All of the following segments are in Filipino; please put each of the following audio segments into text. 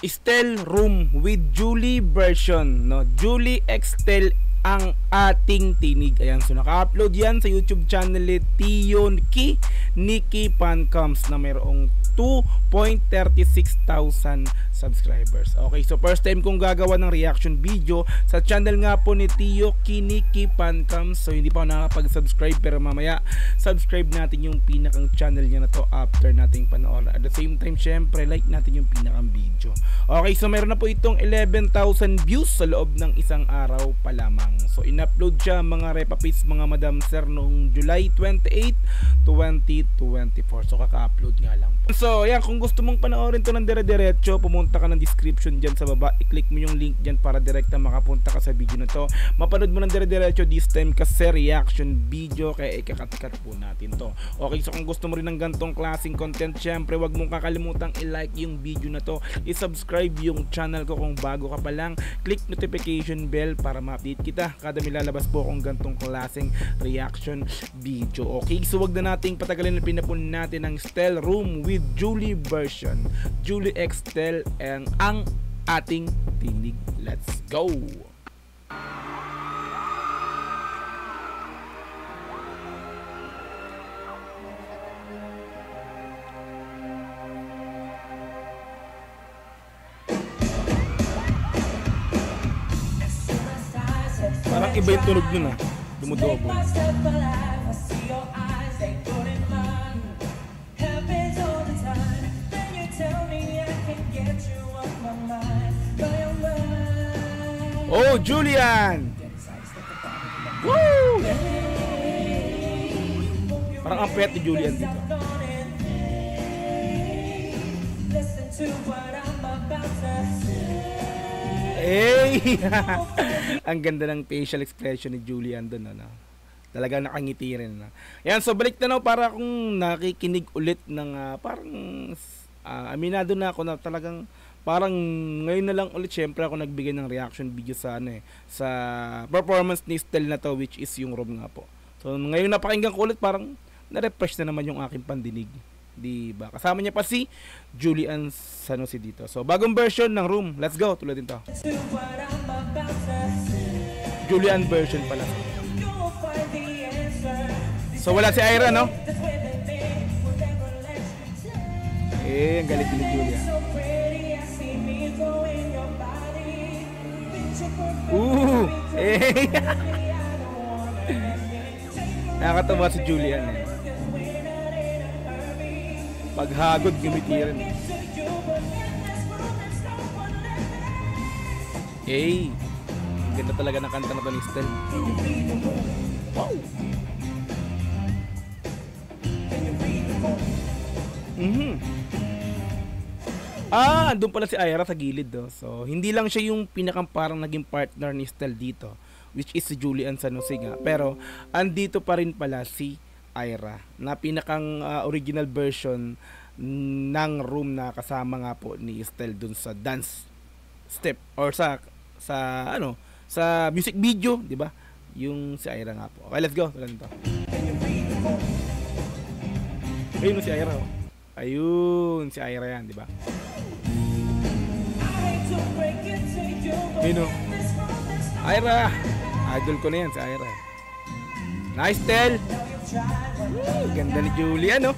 Estel Room with Julie version, no? Julie Extel ang ating tinig. Ayan, so naka-upload yan sa YouTube channel ni Tio Nikki Pancams na mayroong 2.36,000 subscribers. Okay, so first time kong gagawa ng reaction video sa channel nga po ni Tio Nikki Pancams. So hindi pa ako nakapag-subscribe, pero mamaya subscribe natin yung pinakang channel niya na to after nating panoorin. At the same time, syempre like natin yung pinakang video. Okay, so meron na po itong 11,000 views sa loob ng isang araw pa lamang. So in-upload siya mga repapits mga madam sir noong July 28, 2024. So kaka-upload nga lang. So yan, kung gusto mong panoorin to ng dire-diretso, pumunta ka ng description dyan sa baba, i-click mo yung link dyan para direkta makapunta ka sa video na to. Mapanood mo ng dire-diretso this time kasi reaction video, kaya ikakat-kat po natin to. Okay, so kung gusto mo rin ng gantong klaseng content, syempre wag mong kakalimutang i-like yung video na to, i-subscribe yung channel ko kung bago ka pa lang, click notification bell para ma-update kita kada may lalabas po akong gantong klaseng reaction video. Okay, so wag na nating patagalin, pinapun natin ang Estel Room with Julie version, Julie Extel ang ating tinig. Let's go! Parang iba yung tunog nun ah, dumudobo. Oh, Julian! Woo! Parang ang pet ni Julian dito. Hey! Ang ganda ng facial expression ni Julian doon, ano? Talagang nakangiti rin. No? Yan, so balik na para kung nakikinig ulit ng parang aminado na ako na talagang parang ngayon na lang ulit syempre ako nagbigay ng reaction video sa sa performance ni Estel na to, which is yung Room nga po. So ngayon napakinggan ko ulit, parang na-refresh na naman yung aking pandinig. Diba? Kasama niya pa si Julian Sanusi dito. So bagong version ng Room. Let's go. Tulad din to. Julian version pala. So wala si Ira, no? Ang galit ni Julian. Nakakatawa si Julian eh. Paghagod gumitirin. Ganda talaga ng kanta na to ni Estel. Wow. Doon pala si Ira sa gilid do. So hindi lang siya yung pinakang parang naging partner ni Estel dito, which is si Julian Sanusi nga, pero andito pa rin pala si Ira na pinakang original version ng Room na kasama nga po ni Estel dun sa dance step or sa music video, di ba? Yung si Ira nga po. Okay, let's go. Ayun si Ira. Oh. Ayun si Ira yan, di ba? Ayun, Ira. Idol ko na yan si Ira. Nice, Tel. Ganda ni Julian, no?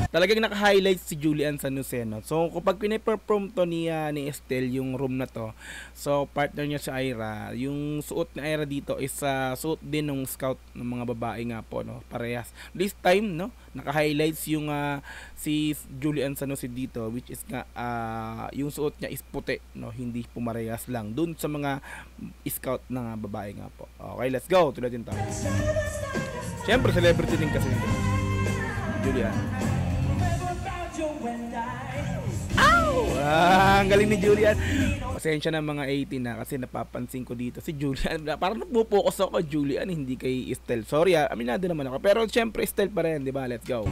Talagang naka-highlight si Julian Sanusi, no? So kapag pinaperform to ni Estel yung Room na to, so partner niya si Ira, yung suot ni Ira dito is suot din ng scout ng mga babae nga po, no? Parehas. This time, no, naka-highlights yung si Julian Sanusi dito, which is nga yung suot niya is puti, no? Hindi pumarehas lang dun sa mga scout ng babae nga po. Okay, let's go. Tulad din tayo. Siyempre celebrity din kasi Julian. Ang galing ni Julian. Pasensya na mga 18 na kasi napapansin ko dito si Julian. Parang napupokus ako kay Julian, hindi kay Estel. Sorry aminado naman ako. Pero syempre Estel pa rin, di ba? Let's go.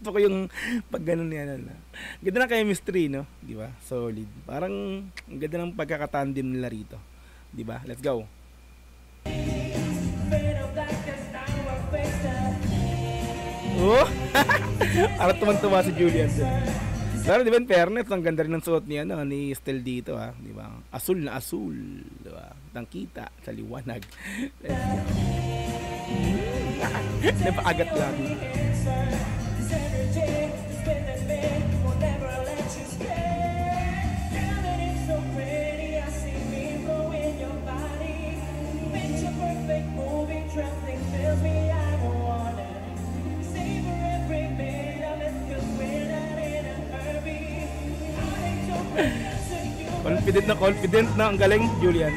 Gusto ko yung pag ganun yan. Ano. Ganda ng chemistry, no? Di ba? Solid. Parang ang ganda ng pagkakatandem nila rito. Di ba? Let's go. Oh! Parang tuman-tuwa si Julian. Pero di ba in fairness, ang ganda rin ng suot niya, no, ni Estel dito, ha? Di ba? Asul na asul. Di ba? Tangkita sa liwanag. Let's go. Napaagat lang. Confident na ang galing, Julian.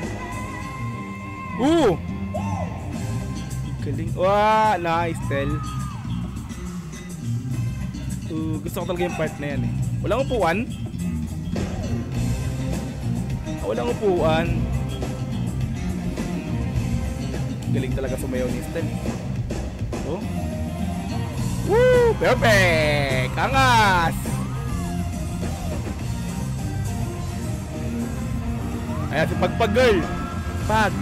Galing. Wow, nice, Tel. Gusto ko talaga yung part na yan eh. Walang upuan. Walang upuan. Galing talaga sumayaw ni Tel. Oh. Woo! Perfect! Angas! Ayan si Pagpag girl. Pag.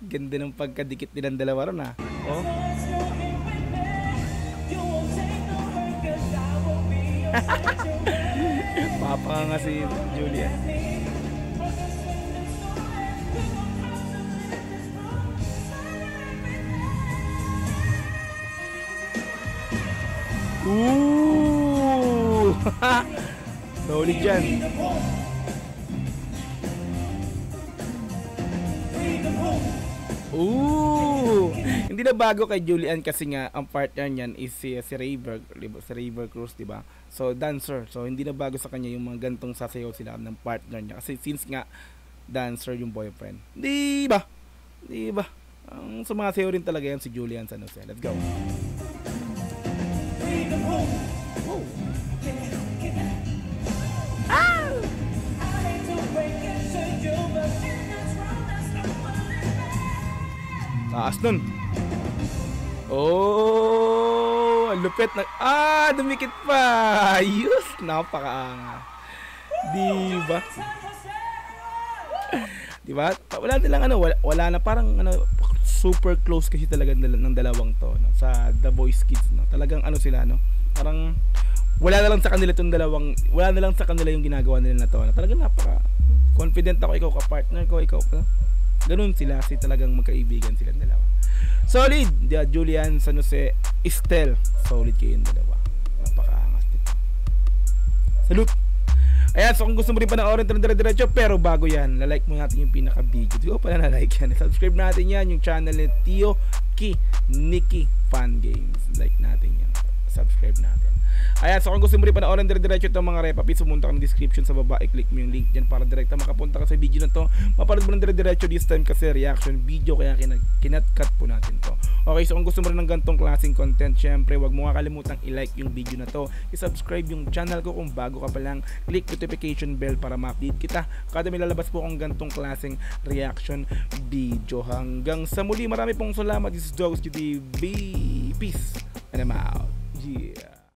Ganda ng pagkadikit nilang dalawa ron, ha. Oh. Papa nga si Julia. Solid dyan. Hindi na bago kay Julian kasi nga ang partner niyan is si Raver Cruz, diba? So dancer. So hindi na bago sa kanya yung mga gantong sasayaw sila ng partner niya kasi since nga dancer yung boyfriend. Di ba? Ang sumasayaw rin talaga yan si Julian San Jose. Let's go. Taas nun. Oh, lupit na. Dumikit pa. Ayos, napakaanga. Diba? Diba? Wala nilang wala na parang super close kasi talaga ng dalawang to, no? Sa The Voice Kids, no? Talagang sila, no? Parang wala na lang sa kanila yung ginagawa nila na to, no? Talagang napaka confident ako, ikaw ka partner ko, ikaw pa. Ganun sila, kasi talagang magkaibigan silang dalawa. Solid, Julian San Jose, Estel. Solid kayo yung dalawa. Napakaangas dito. Salute! Ayan, so kung gusto mo rin panoorin ito dire-diretso, pero bago yan, lalike mo natin yung pinaka-video. Di ko pala na-like yan. Subscribe natin yan, yung channel ni Tio Nikki Fan Games. Like natin yan. Subscribe natin. Ayan, so kung gusto mo rin panoorin dire-diretso itong mga repa, please sumunta ka ng description sa baba, i-click mo yung link dyan para direkta makapunta ka sa video na to. Mapanood mo ng dire-diretso this time kasi reaction video, kaya kinat-cut po natin to. Okay, so kung gusto mo rin ng gantong klaseng content, syempre wag mo kakalimutang i-like yung video na to, i-subscribe yung channel ko kung bago ka pa lang, click notification bell para ma-update kita kada may lalabas po akong gantong klaseng reaction video. Hanggang sa muli, marami pong salamat. This is Dogs TV. Peace and I'm out.